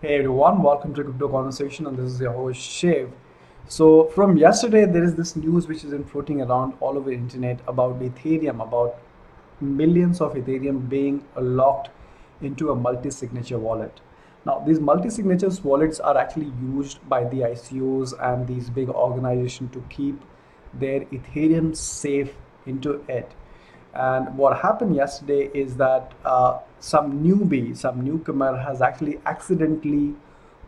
Hey everyone, welcome to Crypto Conversation, and this is your host Shiv. So from yesterday, there is this news which is in floating around all over the internet about Ethereum, about millions of Ethereum being locked into a multi-signature wallet. Now, these multi-signatures wallets are actually used by the ICOs and these big organizations to keep their Ethereum safe into it. And what happened yesterday is that some newcomer has actually accidentally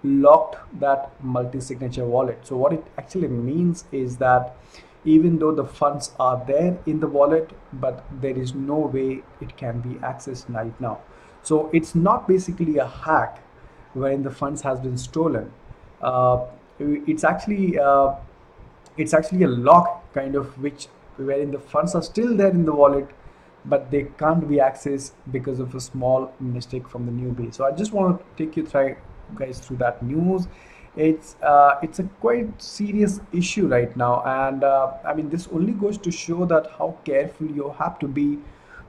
locked that multi-signature wallet. So what it actually means is that even though the funds are there in the wallet, but there is no way it can be accessed right now. So it's not basically a hack when the funds has been stolen. Uh, it's actually uh, it's actually a lock kind of which wherein the funds are still there in the wallet, but they can't be accessed because of a small mistake from the newbie. So I just want to take you through guys through that news. It's a quite serious issue right now, and I mean this only goes to show that how careful you have to be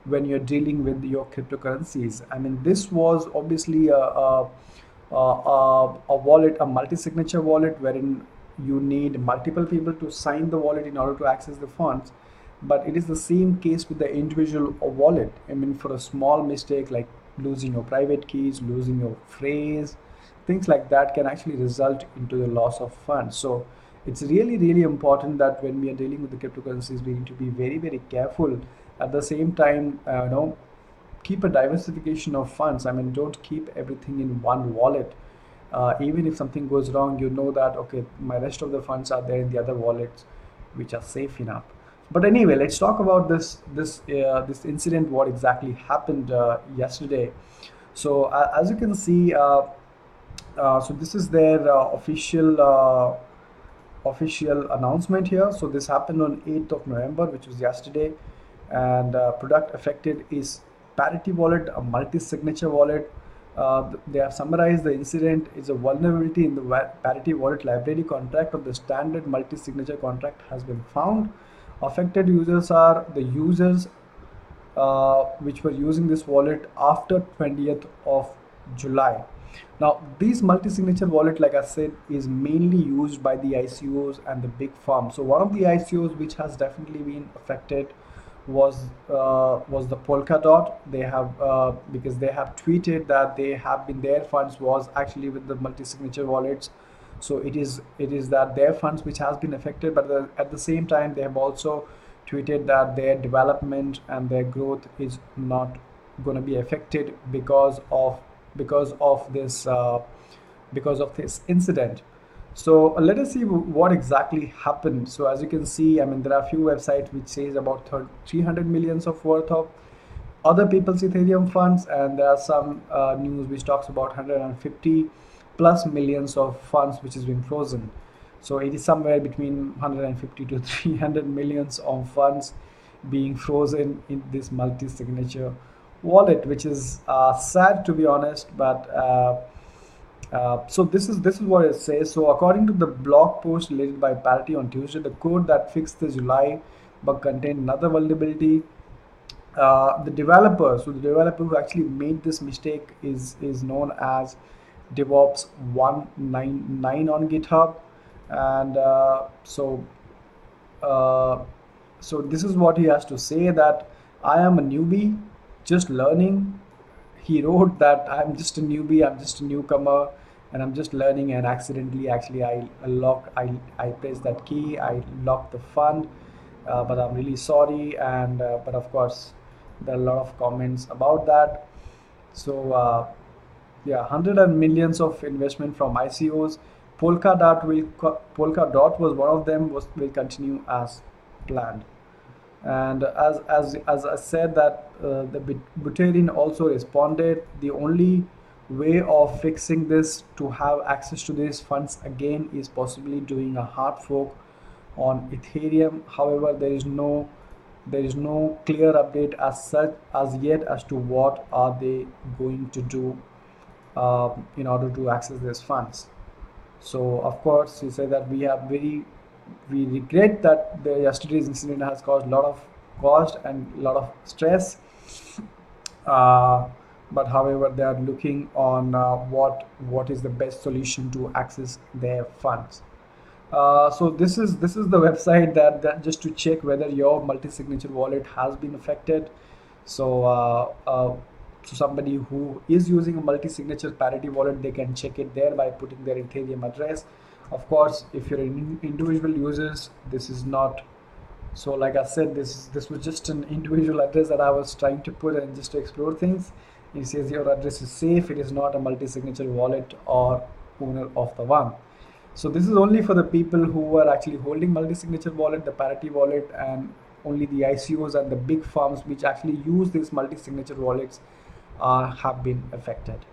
when you're dealing with your cryptocurrencies. I mean this was obviously a wallet, a multi-signature wallet, wherein you need multiple people to sign the wallet in order to access the funds. But it is the same case with the individual wallet. I mean, for a small mistake like losing your private keys, losing your phrase, things like that can actually result into the loss of funds. So it's really, really important that when we are dealing with the cryptocurrencies, we need to be very, very careful. At the same time, keep a diversification of funds. I mean, don't keep everything in one wallet. Even if something goes wrong, you know that okay, my rest of the funds are there in the other wallets, which are safe enough. But anyway, let's talk about this incident. What exactly happened yesterday? So as you can see, so this is their official announcement here. So this happened on 8th of November, which was yesterday, and product affected is Parity Wallet, a multi-signature wallet. They have summarized the incident is a vulnerability in the Parity Wallet library contract of the standard multi-signature contract has been found. Affected users are the users which were using this wallet after 20th of July. Now, these multi-signature wallet, like I said, is mainly used by the ICOs and the big firms. So one of the ICOs which has definitely been affected was the Polkadot. They have because they have tweeted that they have been their funds was actually with the multi-signature wallets. So it is that their funds which has been affected, but at the same time they have also tweeted that their development and their growth is not going to be affected because of this incident. So let us see what exactly happened. So as you can see, I mean there are a few websites which says about 300 millions of worth of other people's Ethereum funds, and there are some news which talks about 150 plus millions of funds which has been frozen. So it is somewhere between 150 to 300 millions of funds being frozen in this multi-signature wallet, which is sad to be honest. But so this is what it says. So according to the blog post related by Parity on Tuesday, the code that fixed the July bug contained another vulnerability. The developer who actually made this mistake is known as DevOps 199 on GitHub, and uh, so this is what he has to say, that I am a newbie, just learning. He wrote that I'm just a newbie, I'm just a newcomer, and I'm just learning. And accidentally, actually, I pressed that key, I locked the fund, but I'm really sorry. And but of course, there are a lot of comments about that. So yeah, hundred and millions of investment from ICOs. Polkadot was one of them. Will continue as planned. And as I said that the Buterin also responded. The only way of fixing this to have access to these funds again is possibly doing a hard fork on Ethereum. However, there is no clear update as such as yet as to what are they going to do in order to access these funds. So of course, he said that we regret that the yesterday's incident has caused a lot of cost and a lot of stress. Uh, but however they are looking on what is the best solution to access their funds. So this is the website that just to check whether your multi-signature wallet has been affected. So so somebody who is using a multi-signature parity wallet, they can check it there by putting their Ethereum address. Of course, if you're individual users, this is not. So like I said, this was just an individual address that I was trying to put and just to explore things. It says your address is safe. It is not a multi-signature wallet or owner of the one. So this is only for the people who are actually holding multi-signature wallet, the parity wallet, and only the ICOs and the big firms which actually use these multi-signature wallets have been affected.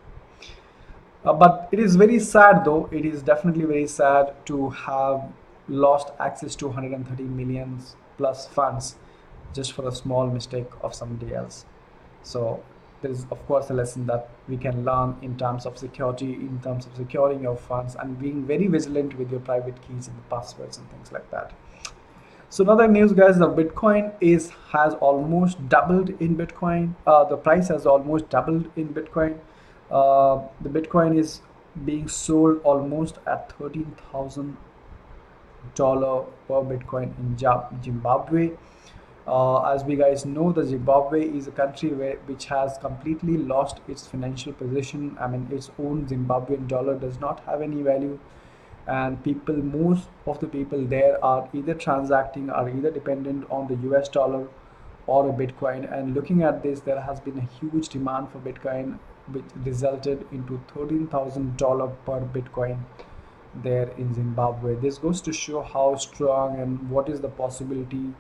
But it is very sad, though. It is definitely very sad to have lost access to 130 millions plus funds just for a small mistake of somebody else. So there is, of course, a lesson that we can learn in terms of security, in terms of securing your funds and being very vigilant with your private keys and passwords and things like that. So another news, guys, the Bitcoin is has almost doubled in Bitcoin. The price has almost doubled in Bitcoin. The Bitcoin is being sold almost at $13,000 per Bitcoin in Zimbabwe. As we guys know, the Zimbabwe is a country which has completely lost its financial position. I mean, its own Zimbabwean dollar does not have any value, and most of the people there are either transacting or either dependent on the US dollar or a Bitcoin. And looking at this, there has been a huge demand for Bitcoin, which resulted into $13,000 per Bitcoin there in Zimbabwe. This goes to show how strong and what is the possibility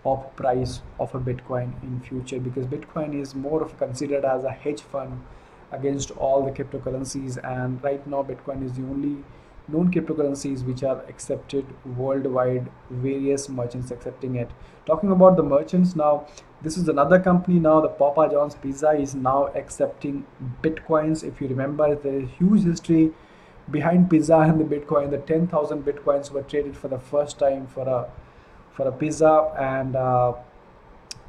of price of a Bitcoin in future, because Bitcoin is more of considered as a hedge fund against all the cryptocurrencies, and right now Bitcoin is the only known cryptocurrencies which are accepted worldwide, various merchants accepting it. Talking about the merchants now, this is another company now, the Papa John's Pizza is now accepting Bitcoins. If you remember, there is huge history behind pizza and the Bitcoin. The 10,000 Bitcoins were traded for the first time for a pizza, and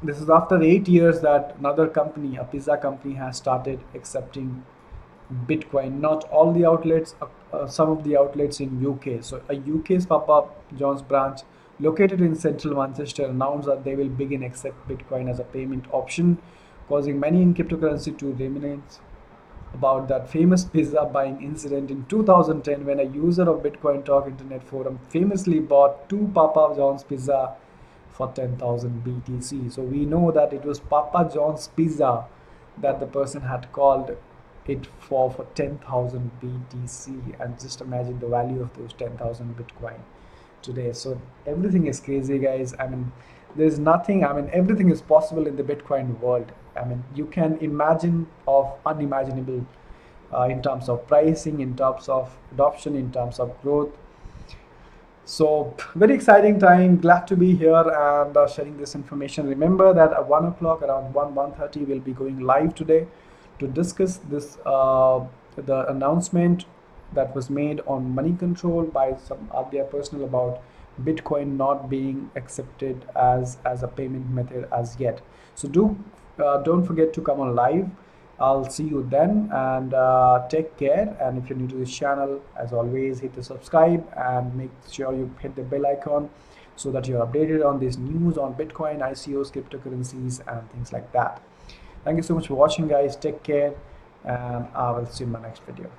this is after 8 years that another company, a pizza company, has started accepting Bitcoin. Not all the outlets, some of the outlets in UK. So a UK's Papa John's branch located in central Manchester announced that they will begin accept Bitcoin as a payment option, causing many in cryptocurrency to reminisce about that famous pizza buying incident in 2010 when a user of Bitcoin Talk Internet Forum famously bought two Papa John's pizza for 10,000 BTC. So we know that it was Papa John's pizza that the person had called it for 10,000 BTC, and just imagine the value of those 10,000 Bitcoin today. So everything is crazy, guys. I mean, there's nothing, I mean, everything is possible in the Bitcoin world. I mean, you can imagine of unimaginable in terms of pricing, in terms of adoption, in terms of growth. So very exciting time. Glad to be here and sharing this information. Remember that at 1 o'clock, around 1:30, we'll be going live today to discuss this the announcement that was made on money control by some other personnel about Bitcoin not being accepted as a payment method as yet. So don't forget to come on live. I'll see you then, and take care. And if you're new to this channel, as always, hit the subscribe and make sure you hit the bell icon so that you're updated on this news on Bitcoin, ICOs, cryptocurrencies, and things like that. Thank you so much for watching, guys. Take care, and I will see you in my next video.